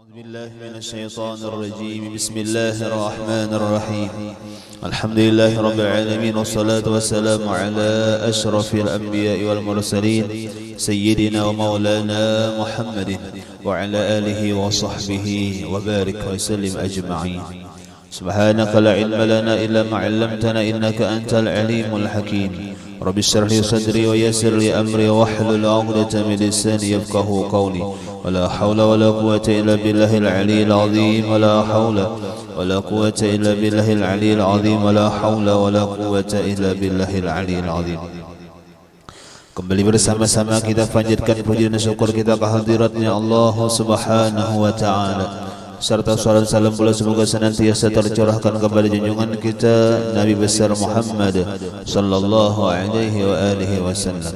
أعوذ بالله من الشيطان الرجيم. بسم الله الرحمن الرحيم. الحمد لله رب العالمين، والصلاة والسلام على أشرف الأنبياء والمرسلين سيدنا ومولانا محمد وعلى آله وصحبه وبارك وسلم أجمعين. سبحانك لا علم لنا إلا ما علمتنا إنك أنت العليم الحكيم. رب اشرح لي صدري ويسر لي أمري واحلل عقدة من لساني يفقهوا قولي. ولا حول ولا قوة إلا بالله العلي العظيم. ولا حول ولا قوة إلا بالله العلي العظيم. ولا حول ولا قوة إلا بالله العلي العظيم. Kembali bersama-sama kita panjatkan puji dan syukur kita kehadiratnya Allah Subhanahu wa taala, serta salawat salam pula semoga senantiasa tercurahkan kepada junjungan kita Nabi besar Muhammad sallallahu alaihi wa alihi wasallam.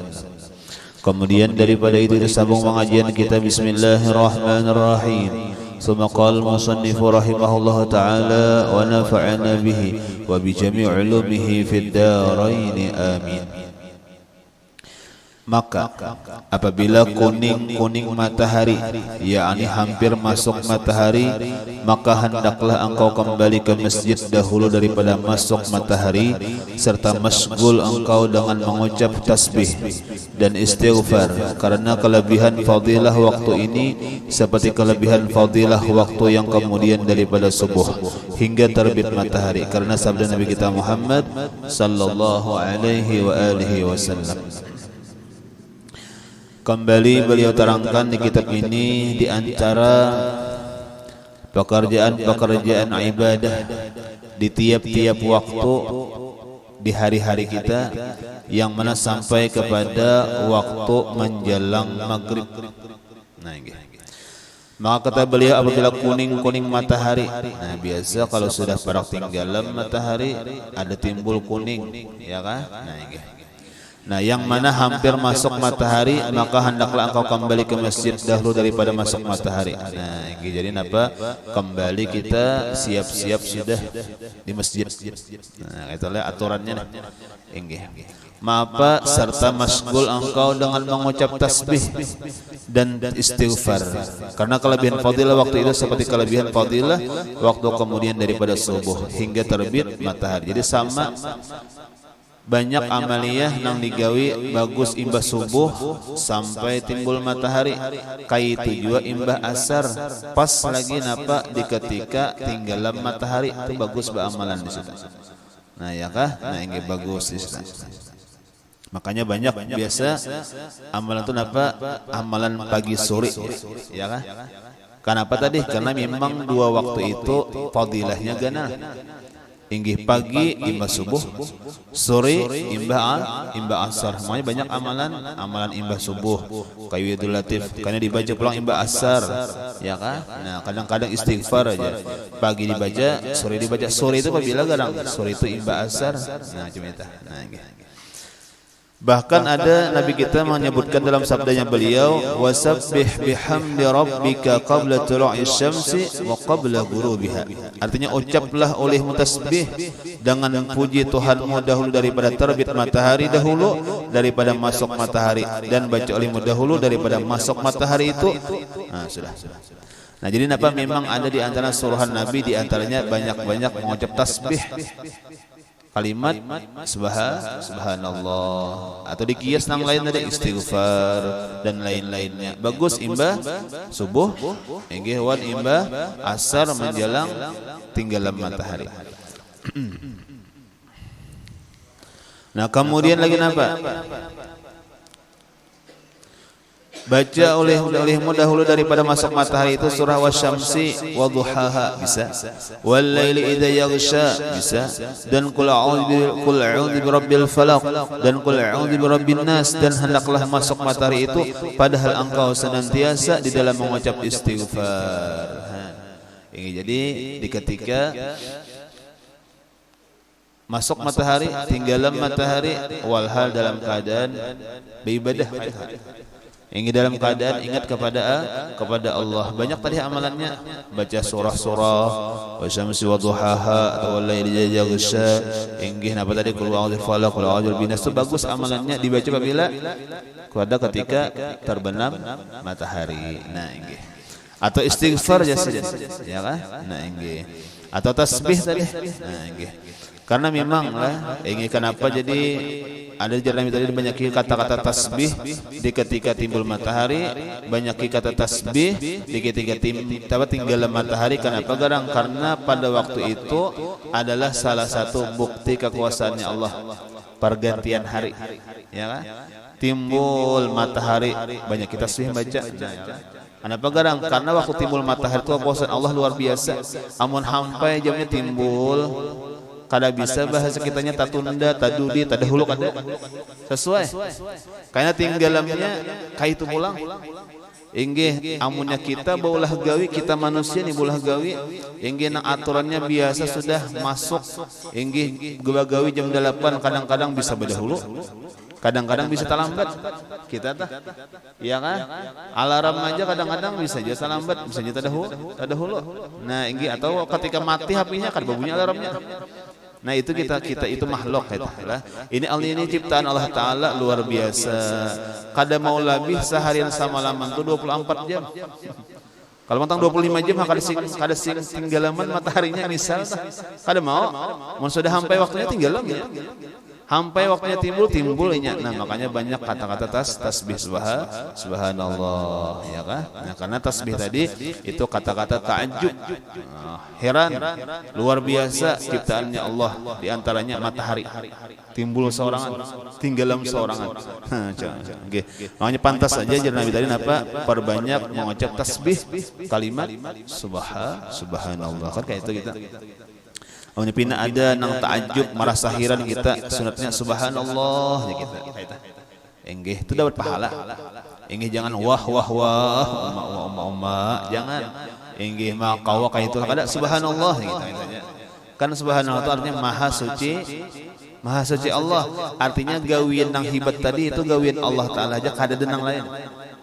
Kemudian daripada itu disambung pengajian kita. Bismillahirrahmanirrahim. Tsumma qala al-musannifu rahimahullahu taala wa nafa'ana bihi wa bi jami' ulumihi fid dharain amin. Maka apabila kuning matahari, yakni hampir masuk matahari, maka hendaklah engkau kembali ke masjid dahulu daripada masuk matahari, serta masgul engkau dengan mengucap tasbih dan istighfar, karena kelebihan fadilah waktu ini seperti kelebihan fadilah waktu yang kemudian daripada subuh hingga terbit matahari, karena sabda Nabi kita Muhammad sallallahu alaihi wa alihi wasallam. Kembali beliau terangkan di kitab ini, di antara pekerjaan-pekerjaan ibadah di tiap-tiap waktu di hari-hari kita, yang mana sampai kepada waktu menjelang maghrib. Nah, maka kata beliau, apabila kuning matahari, nah biasa kalau sudah pada tinggalan matahari ada timbul kuning, ya kan? Nah, yang mana hampir masuk matahari, maka hendaklah engkau kembali ke masjid dahulu daripada masuk matahari. Nah, jadi apa? Kembali kita siap-siap sudah di masjid. Nah, itulah aturannya. Maka serta masgul engkau dengan mengucap tasbih dan istighfar, karena kelebihan fadilah waktu itu seperti kelebihan fadilah waktu kemudian daripada subuh hingga terbit matahari. Jadi sama banyak amaliyah nang digawi bagus imbah subuh sampai timbul matahari, kaitu juga imbah asar pas lagi napa di ketika tinggalan matahari itu bagus beramalan di situ. Nah, ya kah? Nah, ini bagus di situ. Makanya banyak biasa amalan itu napa? Amalan pagi sore, ya kah? Kenapa tadi? Karena memang dua waktu itu fadilahnya ganal. Inggih pagi imbah subuh, sore imbah asar. Makanya banyak amalan imbah subuh kayu Idul Latif, karena dibaca pulang imbah asar, ya kan? Nah, kadang-kadang istighfar aja, pagi dibaca, sore dibaca. Sore itu apabila kadang sore itu imbah asar. Nah, cuma itu. Nah, bahkan ada Nabi kita menyebutkan dalam sabdanya beliau, wasabbih bihamdi rabbika qabla tulu'i syamsi wa qabla ghurubiha. Artinya ucaplah olehmu tasbih dengan puji Tuhanmu dahulu daripada terbit matahari, dahulu daripada masuk matahari, dan baca olehmu dahulu daripada masuk matahari itu. Nah, sudah. Nah, jadi napa memang ada di antara suruhan Nabi, di antaranya banyak-banyak mengucap tasbih, kalimat subhanallah, atau dikias nang lain ada istighfar dan lain-lainnya. Bagus imbah subuh, wan imbah asar menjelang tinggalan matahari. Nah, kemudian lagi napa? Baca olehmu dahulu daripada masuk matahari itu surah wasyamsi wadhuhaha, bisa. Wal laili idza yaghsha, bisa. Dan qul a'udzu birabbil falaq, dan qul a'udzu birabbin nas. Dan hendaklah masuk matahari itu padahal engkau senantiasa di dalam mengucap istighfar. Ini jadi di ketika masuk matahari, tinggalan matahari, walhal dalam keadaan beribadah. Ini dalam keadaan ingat kepada Allah. Banyak tadi amalannya, baca surah-surah wasyamsi wadhuhaha atau walaili idza yaghsha. Inggih napa tadi qul a'udzu falaq qul a'udzu binas, itu bagus amalannya dibaca apabila ketika terbenam matahari. Nah, inggih. atau istighfar saja, ya kan? Nah, inggih. Atau tasbih tadi. Nah, inggih. Karena memang lah, inggih kenapa jadi ada jalan tadi banyak kata-kata tasbih di ketika timbul matahari, banyak kata tasbih di ketika tinggal matahari. Kenapa garang? Karena pada waktu itu adalah salah satu bukti kekuasaannya Allah, pergantian hari, ya kan? Timbul matahari banyak kita tasbih baca. Kenapa garang? Karena waktu timbul matahari itu kekuasaan Allah luar biasa. Amun hampai jamnya timbul, kada bisa bahasa kitanya tatunda, tadudi, tadahulu kada sesuai. Karena tinggalamnya kaitu pulang. Inggih amunnya kita baulah gawi, kita manusia nih baulah gawi. Inggih nang aturannya biasa sudah masuk. Inggih gawi jam 8 kadang-kadang bisa berdahulu. Kadang-kadang bisa terlambat kita tah, iya kan? Alarm aja kadang-kadang bisa aja terlambat, bisa aja tadahulu. Nah, inggih atau ketika mati HP-nya kan bunyi alarmnya. Nah, itu kita itu makhluk itu lah. Ini ini ciptaan Allah Taala luar biasa. Kada mau lebih seharian sama laman tuh 24 jam. Kalau matang 25 jam kada sing tinggalaman mataharinya misal kada mau. Mun sudah sampai waktunya tinggalan ya. Sampai waktunya timbul nya. Nah, makanya banyak kata-kata tasbih subhanallah, ya kan? Nah, karena tasbih tadi itu kata-kata ta'ajjub. Heran, luar biasa ciptaannya Allah, di antaranya matahari. Timbul seorangan, tinggalam seorangan. Oke. Makanya pantas saja jadi Nabi tadi apa? Perbanyak mengucap tasbih kalimat subhanallah. Kan kayak itu kita. Awalnya pina ada nang ta'ajub merasa heran kita sunatnya subhanallah ya kita. Enggih itu dapat pahala. Enggih jangan wah jangan. Enggih makawa kayak itu kada subhanallah gitu. Kan subhanallah itu artinya maha suci Allah. Artinya gawian nang hibat tadi itu gawian Allah Taala aja kada ada nang lain.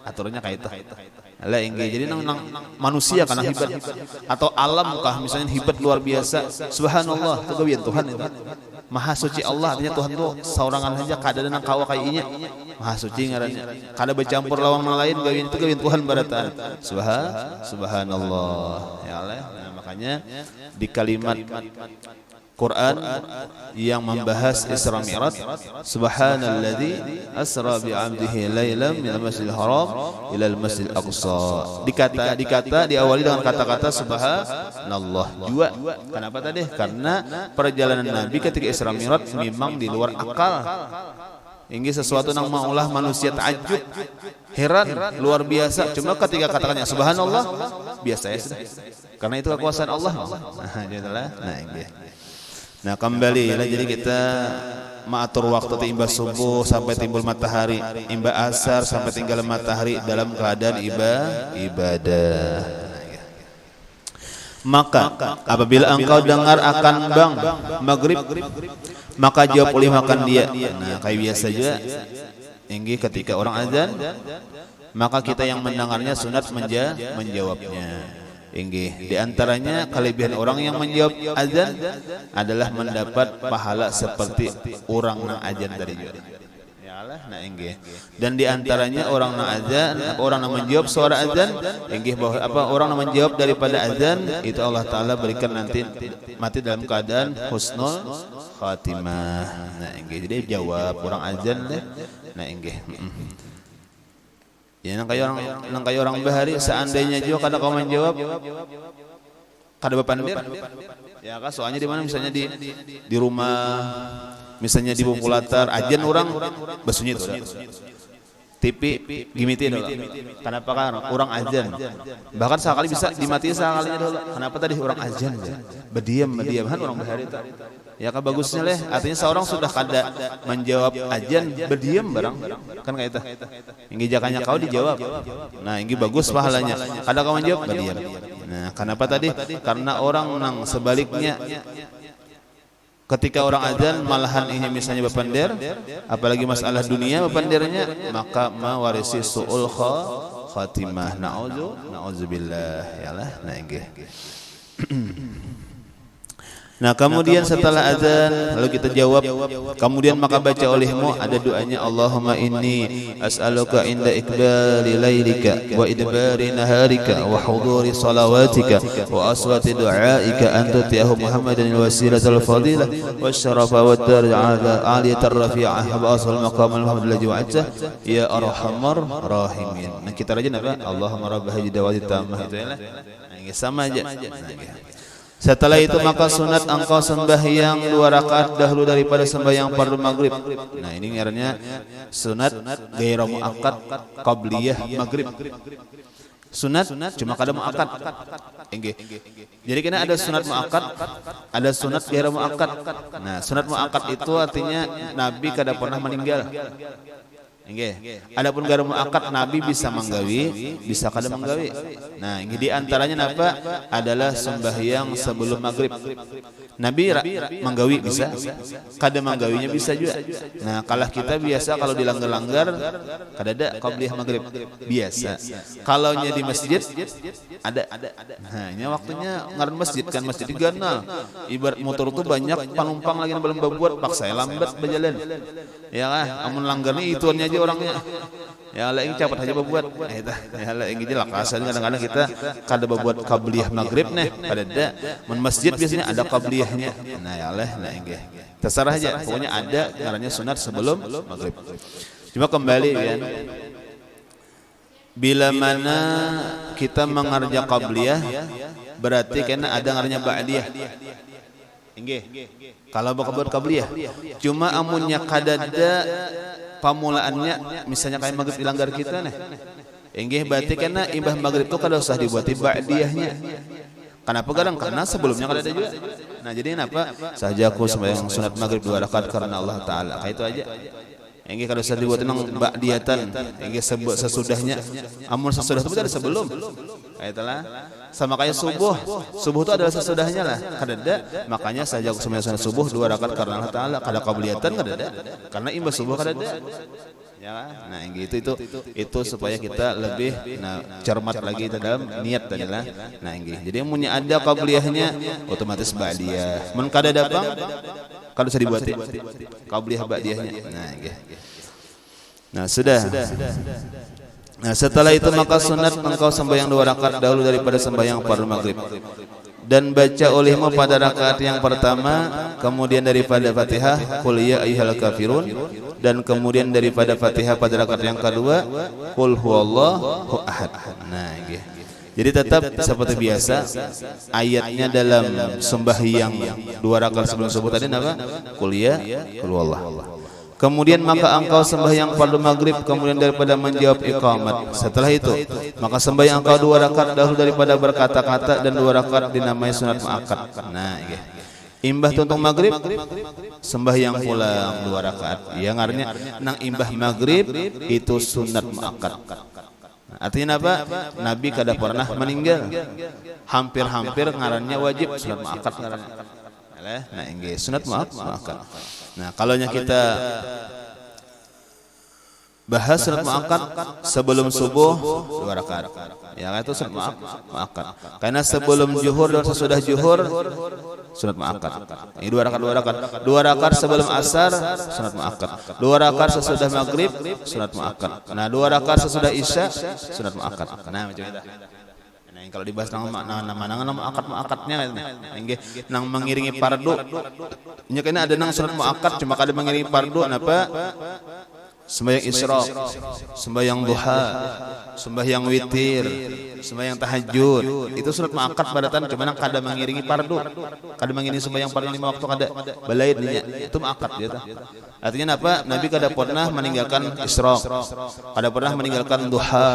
Aturannya kayak itu. Lah inggih jadi nang manusia kana hibat atau alam kah misalnya hibat luar biasa subhanallah itu gawian Tuhan itu. Maha suci Allah artinya Tuhan tuh saurangan saja kada ada nang kawa kayaknya maha suci ngarannya kada bercampur lawang nang lain gawian itu gawian Tuhan baratan subhanallah ya Allah. Nah, makanya di kalimat Quran yang membahas Isra Mi'raj, subhanalladzi asra bi 'abdihi lailan minal masjidil haram ilal masjidil aqsa. Dikata diawali dengan kata-kata subhanallah juga. Kenapa tadi? Karena perjalanan Nabi ketika Isra Mi'raj memang di luar akal. Ini sesuatu yang maulah manusia ta'ajub, heran, luar biasa. Cuma ketika katakannya subhanallah, biasa ya sudah. Karena itu kekuasaan Allah. Nah, ini. Nah, kembali lah jadi kita mengatur waktu imba subuh sampai timbul matahari, imba asar sampai tinggal matahari dalam keadaan ibadah. Maka apabila engkau dengar akan bang maghrib, maka jawab oleh makan dia. Nah, kayak biasa juga. Inggi ketika orang azan, maka kita yang mendengarnya sunat menjawabnya. Inggi. Di antaranya kelebihan orang yang menjawab azan adalah mendapat pahala seperti orang nang azan tadi juga. Nah, inggih. Dan di antaranya orang nang azan, orang nang menjawab suara azan, inggih bahwa orang nang menjawab daripada azan itu Allah Taala berikan nanti mati dalam keadaan husnul khatimah. Nah, inggih. Jadi jawab orang azan deh. Nah, inggih. Ya nang kayak orang bahari seandainya juga kada kau menjawab kada bepandir. Ya kan soalnya di mana misalnya di rumah misalnya di Bungkulatar ajan orang basunyi itu TV gimiti dulu. Kenapa kan orang ajan bahkan sekali bisa dimati sekalinya dulu. Kenapa tadi orang ajan berdiam kan orang bahari itu. Ya kan bagusnya leh artinya seorang sudah kada menjawab ajan berdiam barang kan kayak itu. Inggi jakanya kau dijawab. Nah, inggi bagus pahalanya. Kada kau menjawab berdiam. Nah, kenapa tadi? Karena orang nang sebaliknya ketika orang azan malahan ini misalnya bepandir, apalagi masalah dunia bepandirnya, maka mewarisi su'ul khatimah. Na'udzubillah ya lah. Nah, inggih. Nah kemudian setelah azan lalu kita jawab, kemudian maka baca olehmu ada doanya, Allahumma inni as'aluka inda iqbali lailika wa idbari naharika wa huduri salawatika wa aswati du'aika an tuti'ahu Muhammadan al-wasilatal fadilah wa syarafa wa darajat aliyatar rafi'ah wa asal maqam al-mahmud wa'ajah ya arhamar rahimin. Nah kita rajin apa? Allahumma rabb hadhihi da'wati tammah, itu ya. Nah sama aja. Setelah itu maka sunat engkau sembahyang 2 rakaat dahulu daripada sembahyang fardu maghrib. Nah ini ngarannya sunat ghairu muakkad qabliyah maghrib. Sunat cuma kada muakkad. Jadi kena ada sunat muakkad, ada sunat ghairu muakkad. Nah sunat muakkad itu artinya Nabi kada pernah meninggal. Adapun garam muakkad Nabi bisa menggawi, bisa kada menggawi. Nah, ini di antaranya apa? Adalah sembahyang sebelum maghrib. Nabi menggawi bisa, kada menggawinya bisa juga. Nah, kalau kita biasa kalau dilanggar-langgar kada ada qabliyah maghrib biasa. Kalau nya di masjid ada. Nah, ini waktunya ngaran masjid kan masjid diganal. Ibarat motor itu banyak penumpang lagi belum berbuat paksa lambat berjalan. Ya kan, amun langgarnya ituannya aja orangnya. Ya lah ini cepat aja berbuat. Ya lah ini jelas kasar kadang-kadang kita kada berbuat qabliyah maghrib nih, kada ada. Men masjid biasanya ada qabliyahnya. Nah ya lah nah ini. Terserah aja, pokoknya ada ngarannya sunat sebelum maghrib. Cuma kembali kan. Bila mana kita mengerja qabliyah berarti kena ada ngarannya ba'diyah. Kalau buat qabliyah cuma amunnya kadada pamulaannya misalnya kayak maghrib dilanggar kita nih berarti kena imbah maghrib itu kada usah dibuati ba'diyahnya. Kenapa kadang? Karena sebelumnya kada ada juga. Nah jadi kenapa saja aku sembahyang sunat maghrib 2 rakaat karena Allah Ta'ala kayak itu aja. Kada usah dibuat nang ba'diyatan sesudahnya. Amun sesudah itu ada sebelum kayak itulah. Sama kayak subuh itu adalah sesudahnya lah. Kada ada, makanya saja aku sembahyang sunat subuh 2 rakaat karena Allah Ta'ala. Kada qabliyatan kada ada, karena imbas subuh kada ada. Ya, nah itu supaya kita lebih cermat lagi dalam niat adalah. Nah jadi munnya ada qabliyahnya otomatis ba'diyah. Mun kada datang kada usah dibuat qabliyah ba'diyahnya. Nah sudah. Nah setelah itu maka sunat engkau sembahyang 2 rakaat dahulu daripada sembahyang fardu maghrib dan baca olehmu pada rakaat yang pertama, kemudian daripada Fatihah qul ya ayyuhal kafirun, dan kemudian daripada Fatihah pada rakaat yang kedua qul huwallahu ahad. Nah jadi tetap seperti biasa ayatnya dalam sembahyang 2 rakaat sebelum subuh tadi apa? Qul ya qul huwallahu. Kemudian maka engkau sembahyang fardu maghrib kemudian daripada menjawab iqamat. Setelah itu maka sembahyang engkau 2 rakaat dahulu daripada berkata-kata dan 2 rakaat dinamai sunat muakkad. Nah imbah tuntung maghrib sembahyang pulang 2 rakaat. Ya ngarannya nang imbah maghrib itu sunat muakkad. Artinya apa? Nabi kada pernah meninggal. Hampir-hampir ngarannya wajib sunat muakkad ngarannya. Nah sunat muakkad. Nah kalau kita bahas sunat muakkad sebelum subuh 2 rakaat. Ya itu sunat muakkad. Karena sebelum zuhur dan sesudah zuhur sunat muakkad. Ini 2 rakaat. 2 rakaat sebelum asar sunat muakkad. 2 rakaat sesudah maghrib sunat muakkad. Nah 2 rakaat sesudah isya sunat muakkad. Nah macam itu. Kalau dibahas nang muakkadnya nang mengiringi fardu nya kena ada nang sunat muakkad cuma kada mengiringi fardu napa sembahyang isyraq, sembahyang duha, sembahyang witir, sembahyang tahajud itu sunat muakkad badatan cuma nang kada mengiringi fardu, kada mengiringi sembahyang fardu 5 waktu kada balaid nya itu muakkad dia tah. Artinya apa? Nabi kada pernah meninggalkan isyraq, kada pernah meninggalkan duha,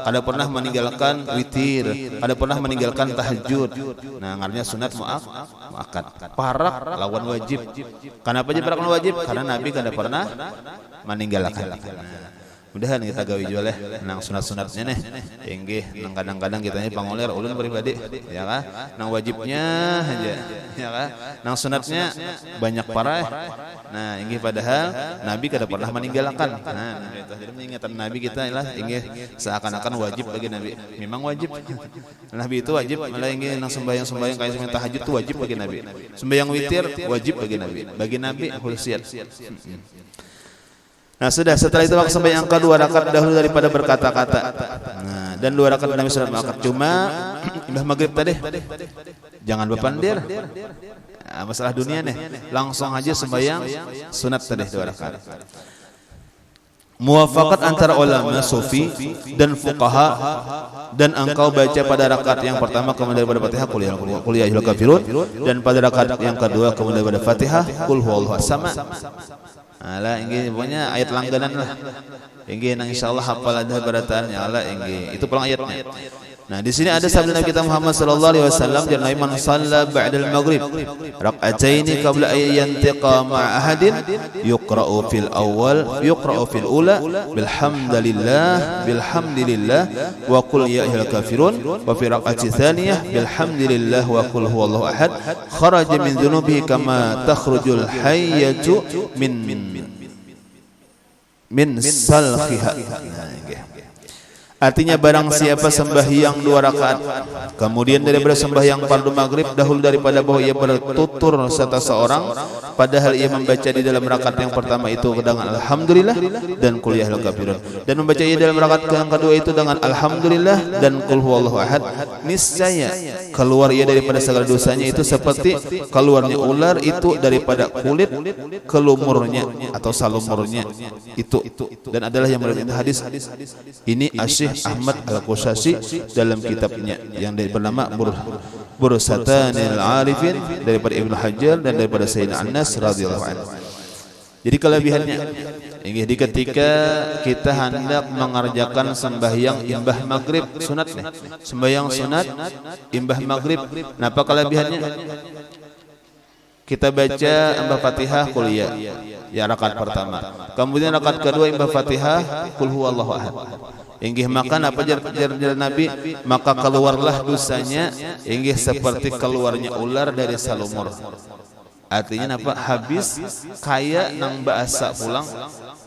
kada pernah meninggalkan witir, kada pernah meninggalkan tahajud. Nah ngaranya sunat muakkad. Parak lawan wajib. Kenapa aja parak lawan wajib? Karena Nabi kada pernah meninggalkan. Mudahan kita gawe jual nang sunat-sunatnya nih. Inggih nang kadang-kadang kita ini pangoler ulun pribadi ya kan. Nang wajibnya aja ya kan. Nang sunatnya banyak parah. Nah, inggih padahal Nabi kada pernah meninggalkan. Nah, jadi mengingatkan Nabi kita lah inggih seakan-akan wajib bagi Nabi. Memang wajib. Nabi itu wajib, malah inggih nang sembahyang-sembahyang kayak sembahyang tahajud itu wajib bagi Nabi. Sembahyang witir wajib bagi Nabi. Bagi Nabi khususiyat. Nah sudah, setelah itu waktu sembahyang angka 2 rakaat dahulu daripada berkata-kata. Nah, dan 2 rakaat Nabi surat ma'akad. Cuma imbah maghrib tadi jangan bepandir. Nah, masalah dunia nih, langsung aja sembahyang sunat tadi 2 rakaat. Muwafaqat antara ulama sufi dan fuqaha, dan engkau baca pada rakaat yang pertama kemudian daripada Fatihah qul ya ayyuhal kafirun, dan pada rakaat yang kedua kemudian daripada Fatihah qul huwallahu sama. Alah inggih pokoknya ayat langganan lah. Inggih nang insyaallah hafal ada barataan ya Allah inggih. Itu pulang ayatnya. Nah, di sini ada sabda Nabi kita Muhammad sallallahu alaihi wasallam, dan man shalla ba'da al-maghrib rak'ataini qabla an yantiqa ma'a ahadin yuqra'u fil fil ula bilhamdulillah wa qul ya ayyuhal kafirun, wa fi rak'ati tsaniyah bilhamdulillah wa qul huwallahu ahad, kharaja min dhunubihi kama takhrujul hayyatu min salkhiha. Artinya barang siapa sembahyang 2 rakaat kemudian daripada sembahyang fardu maghrib dahulu daripada bahwa ia bertutur serta seorang, padahal ia membaca di dalam rakaat yang pertama itu dengan alhamdulillah dan qul ya ayyuhal kafirun, dan membaca ia dalam rakaat yang kedua itu dengan alhamdulillah dan qul huwallahu ahad, niscaya keluar ia daripada segala dosanya itu seperti keluarnya ular itu daripada kulit kelumurnya atau salumurnya itu, dan adalah yang meriwayatkan hadis ini Asyikh Ahmad Al-Qusasi dalam kitabnya yang bernama Bursatanil Arifin daripada Ibnu Hajar dan daripada Sayyidina Anas radhiyallahu anhu. Jadi kelebihannya ini ketika kita hendak mengerjakan sembahyang imbah maghrib sunat nih, sembahyang sunat imbah maghrib, apa kelebihannya? Kita baca imbah Fatihah qul ya rakaat pertama, kemudian rakaat kedua imbah Fatihah qul huwallahu ahad. Inggih makan apa jar Nabi, maka keluarlah dosanya inggih seperti keluarnya ular dari salumur. Artinya apa? Habis kaya nang bahasa pulang,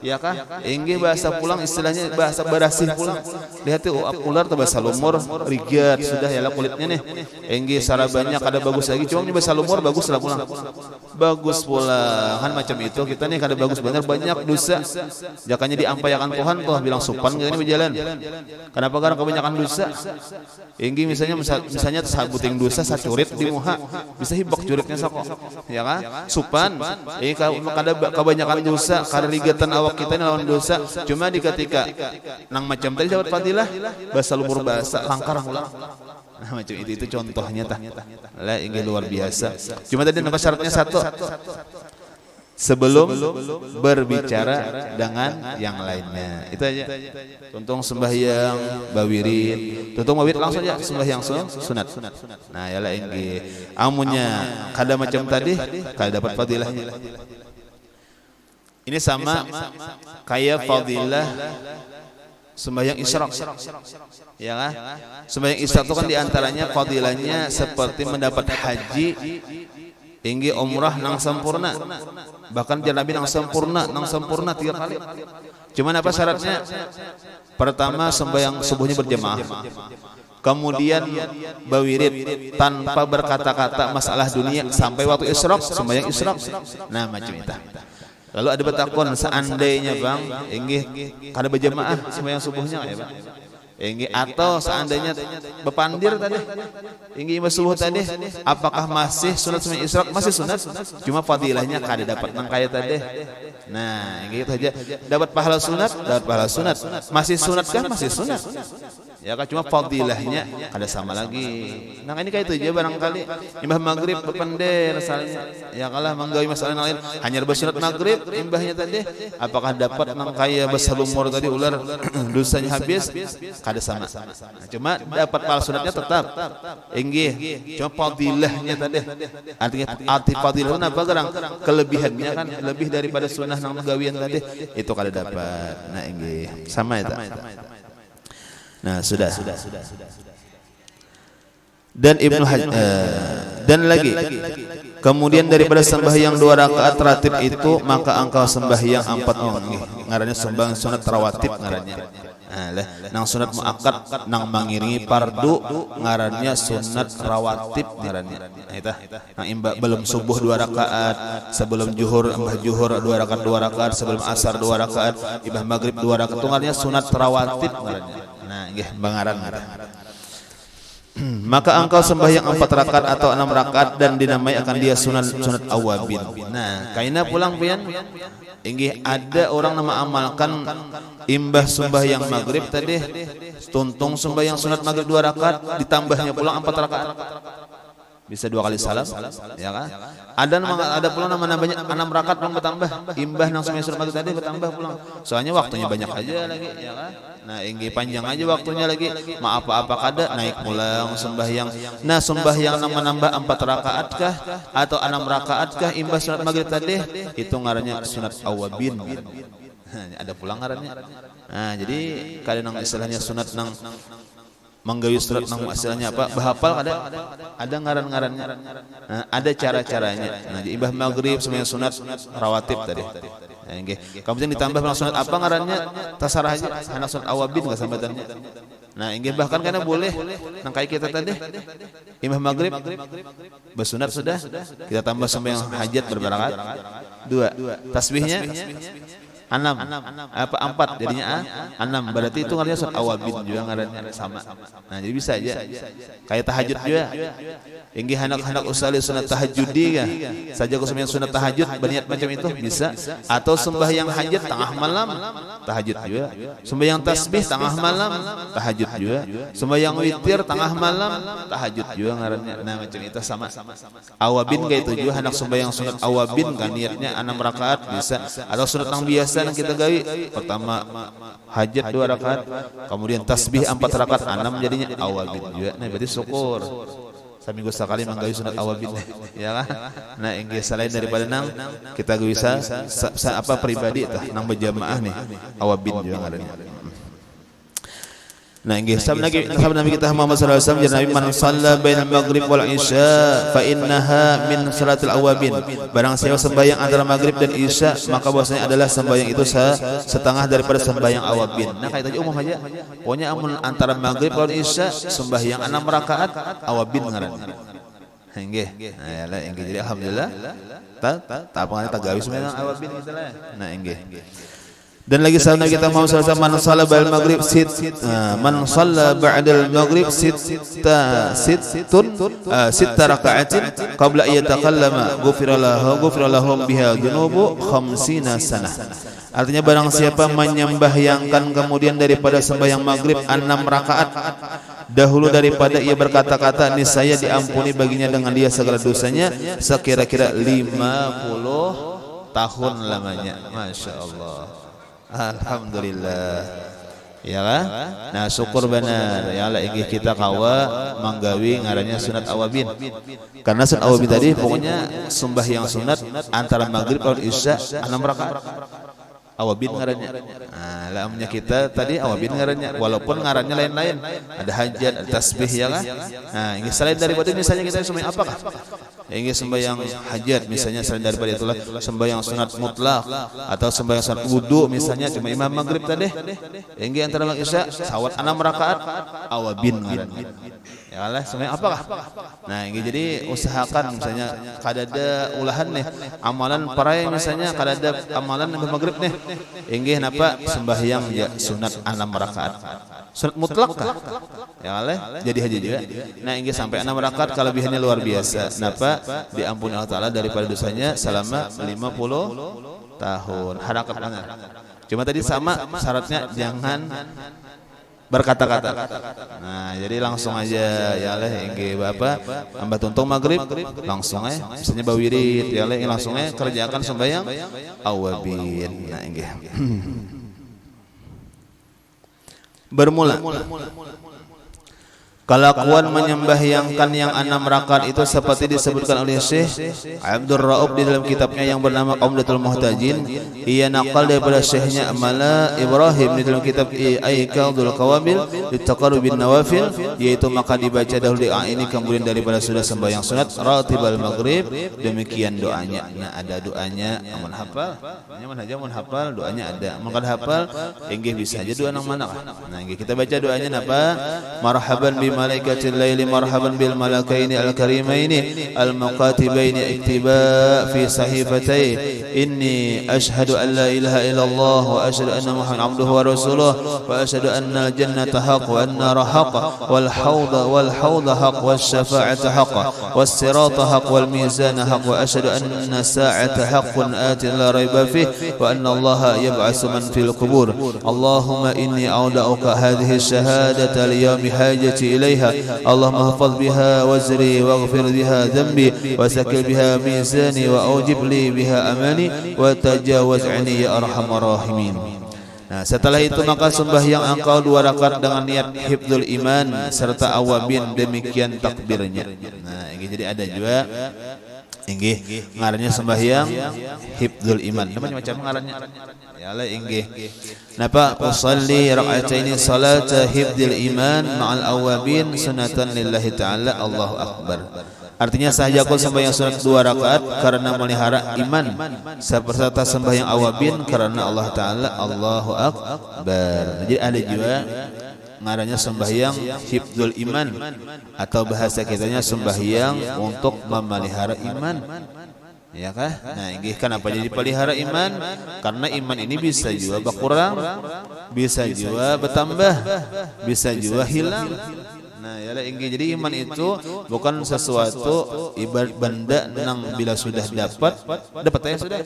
ya kah? Inggih bahasa pulang istilahnya bahasa barasih pulang. Lihat tuh ular tuh bahasa lumur, rigat sudah ya lah kulitnya nih. Inggih sara banyak ada bagus lagi, cuma bahasa lumur bagus lah pulang. Bagus pula kan macam itu kita nih kada bagus benar banyak dosa. Jakanya diampaikan Tuhan tuh bilang supan ini berjalan. Kenapa karena kebanyakan dosa? Inggih misalnya sabuting dosa sacurit di muha, bisa hibak curitnya sako. Ya kan? Supan ini kada kebanyakan dosa kada rigatan awak kita ini lawan dosa, cuma di ketika nang macam tadi dapat fadilah bahasa lumur bahasa langkarang ulang. Nah macam itu contohnya tah lah ini luar biasa. Cuma tadi nama syaratnya satu, sebelum berbicara dengan yang lainnya itu aja. Contoh sembahyang bawirin, contoh mawid langsung aja sembahyang sunat. Nah ya lah ini amunnya kada macam tadi kada dapat fadilahnya. Ini sama kayak fadilah sembahyang isyraq, ya kan? Sembahyang isyraq itu kan diantaranya fadilahnya seperti mendapat haji, inggi umrah nang sempurna, bahkan Nabi nang sempurna 3 kali. Cuman apa syaratnya? Pertama sembahyang subuhnya berjamaah, kemudian bawirid tanpa berkata-kata masalah dunia sampai waktu isyraq, sembahyang isyraq. Nah macam itu. Lalu ada betakon seandainya bang, inggih kada berjamaah sembahyang subuhnya ya bang, inggih atau seandainya bepandir tadi, inggih imbah subuh tadi, apakah masih sunat sembahyang isyraq? Masih sunat, cuma fadilahnya kada dapat nang kaya tadi. Nah, inggih itu aja dapat pahala sunat, masih sunat kah? Masih sunat. Ya kan, cuma fadilahnya ada sama lagi. Nah ini kayak itu aja barangkali imbah maghrib berpender misalnya. Ya kalah menggawi masalah lain hanya bersunat maghrib imbahnya tadi. Apakah dapat nang kaya bersalumur tadi ular dosanya habis? Kada sama. Nah, cuma dapat pahala sunatnya tetap. Inggih. Cuma fadilahnya tadi. Artinya arti fadilah apa gerang? Kelebihannya kan lebih daripada sunnah nang gawian tadi. Itu kada dapat. Nah inggih. Sama itu. Nah sudah. Dan Ibnu dan lagi kemudian daripada sembahyang 2 rakaat ratib itu maka engkau sembahyang 4 ngarannya sembahyang sunat rawatib ngarannya. Nang sunat muakkad nang mengiringi fardu ngarannya sunat rawatib ngarannya. Nang imba belum subuh 2 rakaat, sebelum zuhur imbah zuhur 2 rakaat, sebelum asar 2 rakaat, imbah maghrib 2 rakaat itu ngarannya sunat rawatib ngarannya. Nah, nggih bangaran. Maka engkau sembahyang 4 rakaat atau 6 rakaat dan dinamai akan dia sunat awabin. Nah, kaina pulang pian. Inggih ada orang nama amalkan imbah sembahyang maghrib tadi tuntung sembahyang sunat maghrib 2 rakaat ditambahnya pulang 4 rakaat. Bisa 2 kali salam, ya kan? Ada pula namanya 6 rakaat pulang bertambah. Imbah nang sembahyang sunat maghrib tadi bertambah pulang. Soalnya waktunya banyak aja lagi, ya kan? Nah, inggih panjang aja waktunya lagi. Maaf apa kada naik pulang sembahyang. Nah, sembahyang nambah 4 rakaat kah atau 6 rakaat kah imbah sunat maghrib tadi? Itu ngarannya sunat awabin. Ada pulang ngarannya. Nah, jadi kada nang istilahnya sunat nang menggawi surat nang istilahnya apa? Bahapal ada ngaran-ngarannya. Nah, ada cara-caranya. Nah, di imbah maghrib sembahyang sunat rawatib tadi. Nah, nggih. Kemudian ditambah sunat apa ngarannya? Tasarah aja. Anak sunat awabin enggak sambatannya. Nah, nggih bahkan karena boleh nang kayak kita tadi. Imbah maghrib bersunat sudah, kita tambah sembahyang hajat berberangkat 2. Tasbihnya 6 apa 4 jadinya 6 berarti itu ngarannya sunat awabin juga ngarannya sama. Nah jadi bisa aja kayak tahajud juga. Inggih anak-anak usali sunat tahajudi kah saja ku sembahyang sunat tahajud berniat macam itu bisa, atau sembahyang hajat tengah malam tahajud juga, sembahyang tasbih tengah malam tahajud juga, sembahyang witir tengah malam tahajud juga ngarannya. Nah macam itu sama awabin kayak itu juga anak sembahyang sunat awabin kan niatnya 6 rakaat bisa, atau sunat yang biasa yang kita gawi pertama hajat 2 rakaat kemudian tasbih 4 rakaat 6 jadinya awabin juga. Nah berarti syukur seminggu sekali menggawi sunat awabin, ya kan? Nah inggih selain daripada nang kita bisa apa pribadi tah nang berjamaah nih awabin juga ngarannya. Nah inggih sahabat Nabi kita Muhammad sallallahu alaihi wasallam Nabi man shalla bainal maghrib wal isya fa innaha min salatil awabin. Barang siapa sembahyang antara maghrib dan isya maka bahwasanya adalah sembahyang itu setengah daripada sembahyang awabin. Nah kayak tadi umum aja. Pokoknya amun antara maghrib dan isya sembahyang 6 rakaat awabin ngarannya. Inggih. Nah ya lah inggih jadi alhamdulillah tak apa tagawi sembahyang awabin kita lah. Nah inggih. Dan lagi sahabat kita mau sallallahu man shalla ba'dal maghrib man shalla ba'dal maghrib sitta raka'atin qabla ayatakallama ghufira lahu biha dhunubu 50 sanah. Artinya barang siapa menyembahyangkan kemudian daripada sembahyang maghrib 6 rakaat dahulu daripada ia berkata-kata niscaya diampuni baginya dengan dia segala dosanya sekira-kira 50 tahun lamanya. Masya Allah. Alhamdulillah, ya kan? Nah syukur benar, ya Allah inggih kita kawa manggawi ngarannya sunat awabin. Karena sunat awabin tadi pokoknya sembahyang sunat antara maghrib dan isya 6 rakaat. Awabin ngarannya. Nah, lamanya kita tadi awabin ngarannya, walaupun ngarannya lain-lain. Ada hajat, ada tasbih ya kan? Nah, ini selain daripada misalnya kita sembahyang apakah? Ini sembahyang hajat misalnya selain daripada itulah sembahyang sunat mutlak atau sembahyang sunat wudu misalnya cuma imam maghrib tadi. Ini antara maghrib isya sawat 6 rakaat awabin ngarannya. Ya Allah, sembahyang apakah? Nah, ini jadi usahakan misalnya kadada ulahan nih amalan parai misalnya kadada amalan maghrib nih. Inggih napa sembahyang ya sunat 6 rakaat. Sunat mutlak kah? Ya Allah, jadi haji juga. Nah, inggih sampai 6 rakaat kelebihannya luar biasa. Napa? Diampuni Allah Taala daripada dosanya selama 50 tahun. Harakat banget. Cuma tadi sama syaratnya jangan berkata-kata. Nah, jadi langsung aja ya leh engge Bapak amba tuntung maghrib langsung misalnya bawirid ya leh langsung kerjakan sembahyang awabin. Nah, engge. Bermula kelakuan menyembahyangkan yang 6 rakaat itu seperti disebutkan oleh Syekh Abdul Raub di dalam kitabnya yang bernama Umdatul Muhtajin. Ia nakal daripada Syekhnya Amala Ibrahim di dalam kitab Aiqadul Qawabil ditaqarrub bin nawafil, yaitu maka dibaca dahulu doa ini kemudian daripada sudah sembahyang sunat ratibal maghrib, demikian doanya. Nah, ada doanya amun hafal, mun hafal doanya ada. Mun kada hafal enggih bisa aja doa nang mana. Nah, enggih kita baca doanya napa? Marhaban bi malaikatil laili marhaban bil malakaini al karimaini al muqatibaini iktiba fi sahifatai inni ashhadu an la ilaha illallah wa ashhadu anna muhammadan abduhu wa rasuluh wa ashhadu anna al jannata haqq wa anna haqq wal hawda haqq was syafa'ata haqq was sirata haqq wal mizana haqq wa ashhadu anna sa'ata haqqun atin la raiba fihi wa anna allaha yab'atsu man fil qubur. Allahumma inni a'udzuka hadhihi ash-shahadata li yawmi hajati إليها اللهم احفظ بها وزري واغفر بها ذنبي وسكل بها ميزاني وأوجب لي بها أماني وتجاوز عني يا أرحم الراحمين. Nah, setelah itu maka sembahyang engkau 2 rakaat dengan niat hifdzul iman serta awabin, demikian takbirnya. Nah, ini jadi ada juga inggih ngarannya sembahyang hifdzul iman. Namanya macam ngarannya ya Allah inggih. Napa usalli raka'ataini salata hifdzil iman ma'al awabin sunatan lillahi ta'ala Allahu akbar. Artinya sahaja aku sembahyang sunat 2 rakaat karena melihara iman, serta sembahyang awabin karena Allah Ta'ala Allahu akbar. Jadi ada juga ngarannya sembahyang hifdzul iman atau bahasa kitanya sembahyang untuk memelihara iman. Ya kah? Nah, ini kenapa jadi pelihara iman? Karena iman ini bisa juga berkurang, bisa juga bertambah, bisa juga hilang. Nah, ya lah ingin jadi iman itu bukan sesuatu ibarat benda nang bila sudah dapat ya sudah.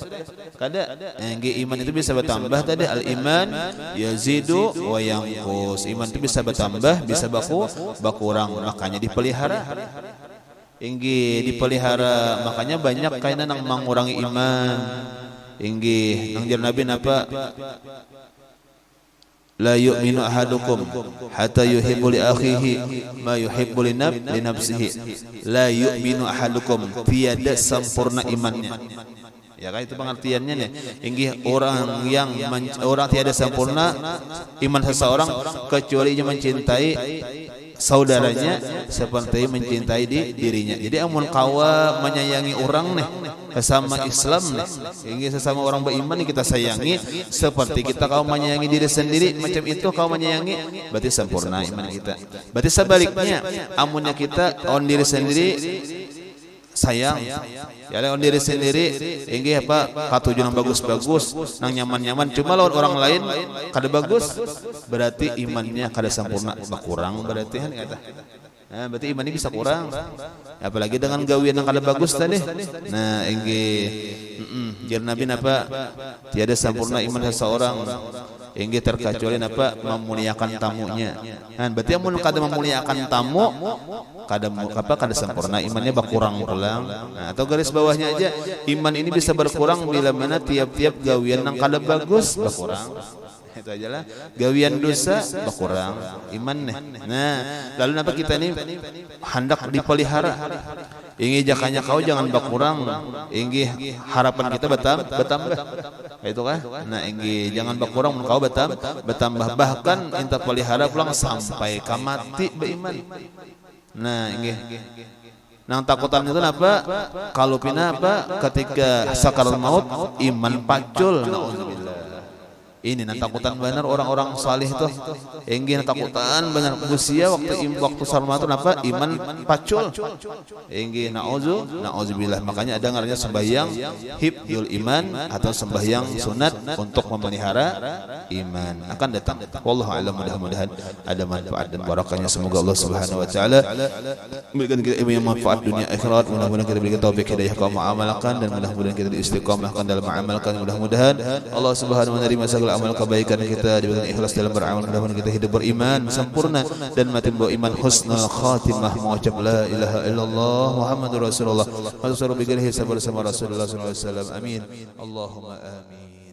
Kada. Ingin iman itu bisa bertambah tadi al iman yazidu wa yanqus. Iman itu bisa bertambah, bisa berkurang, makanya dipelihara. Inggi dipelihara, makanya banyak kainan nang mengurangi iman. Inggi nang jar Nabi napa? La yu'minu ahadukum hatta yuhibbu li akhihi ma yuhibbu li nafsihi. La yu'minu ahadukum, tiada sempurna imannya. Ya kan itu pengertiannya nih. Inggih orang tiada sempurna iman seseorang kecuali dia mencintai saudaranya seperti mencintai dirinya. Jadi amun kawa menyayangi orang nih sesama Islam nih, ingin sesama orang beriman kita sayangi seperti kita kau menyayangi diri sendiri, macam itu kau menyayangi, berarti sempurna iman kita. Berarti sebaliknya, amunnya kita on diri sendiri sayang, ya on diri sendiri, ingin apa katujuan yang bagus-bagus, nang nyaman-nyaman, cuma lawan orang lain kada bagus, berarti imannya kada sempurna, berkurang berarti kan kata. Nah, berarti iman ini bisa kurang, apalagi dengan gawian yang kada bagus tadi. Nah, jar Nabi napa tiada sempurna iman seseorang, ingin terkecuali napa memuliakan tamunya. Nah, berarti amun kada memuliakan tamu, kada sempurna imannya berkurang pulang. Nah, atau garis bawahnya aja, iman ini bisa berkurang bila mana tiap-tiap gawian yang kada bagus berkurang. Itu aja lah, gawian dosa berkurang iman nih. Nah, lalu napa kita ini hendak dipelihara, ingin jakanya kau jangan berkurang, ingin harapan kita bertambah, itu kan? Nah, ingin jangan berkurang, kau bertambah, bahkan inta pelihara pulang sampai kamati beriman. Nah, ingin nang takutan itu apa? Kalau pina apa? Ketika sakaratul maut iman pacul. Nauzubillah. Ini takutan benar orang-orang salih itu. Enggi takutan benar usia waktu salma itu apa? Iman pacul. Enggi nauzubillah. Makanya ada ngarannya sembahyang hifdzul iman atau sembahyang sunat untuk memelihara iman. Akan datang. Wallahu a'lam, mudah-mudahan ada manfaat dan barakahnya. Semoga Allah Subhanahu wa taala memberikan kita ilmu yang manfaat dunia akhirat. Mudah-mudahan kita diberikan taufik hidayah kaum mengamalkan, dan mudah-mudahan kita istiqamahkan dalam mengamalkan. Mudah-mudahan Allah Subhanahu wa taala menerima segala segala amal kebaikan kita, diberikan ikhlas dalam beramal, mudah-mudahan kita hidup beriman sempurna dan mati bawa iman husnul khatimah, mengucap la ilaha illallah Muhammadur Rasulullah, masuk surga bigil hisab bersama Rasulullah sallallahu alaihi wasallam. Amin. Allahumma amin.